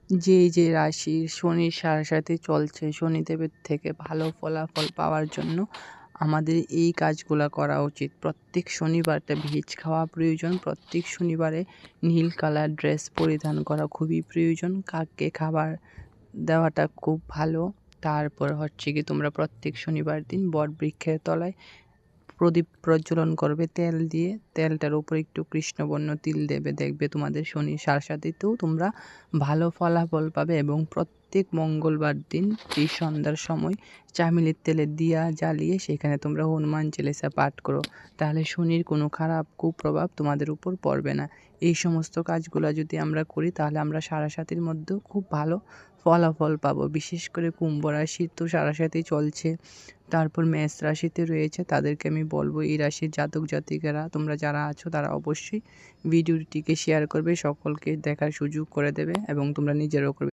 যে রাশির শনির সাড়ে চলছে, শনিদেবের থেকে ভালো ফলাফল পাওয়ার জন্য আমাদের এই কাজগুলা করা উচিত। প্রত্যেক শনিবারটা ভেজ খাওয়া প্রয়োজন। প্রত্যেক শনিবারে নীল কালার ড্রেস পরিধান করা খুবই প্রয়োজন। কাককে খাবার দেওয়াটা খুব ভালো। তারপর হচ্ছে গিয়ে তোমরা প্রত্যেক শনিবার দিন বটবৃক্ষের তলায় প্রদীপ প্রজ্বলন করবে তেল দিয়ে। তেলটার উপরে একটু কৃষ্ণবর্ণ তিল দেবে। দেখবে তোমাদের শনির সাড়ে তোমরা ভালো ফলাফল পাবে। এবং প্রত্যেক মঙ্গলবার দিন এই সন্ধ্যার সময় চামেলির তেলের দিয়া জ্বালিয়ে সেখানে তোমরা হনুমান চালিসা পাঠ করো। তাহলে শনির কোনো খারাপ কুপ্রভাব তোমাদের উপর পড়বে না। এই সমস্ত কাজগুলো যদি আমরা করি তাহলে আমরা সাড়ে মধ্যেও খুব ভালো ফলাফল পাবো। বিশেষ করে কুম্ভ রাশির তো সাড়ে চলছে, তারপর মেষ রাশিতে রয়েছে। তাদেরকে আমি বলবো এই রাশির জাতক জাতিকারা তোমরা যারা আছো তারা অবশ্যই ভিডিওটিকে শেয়ার করবে, সকলকে দেখার সুযোগ করে দেবে এবং তোমরা নিজেরাও করবে।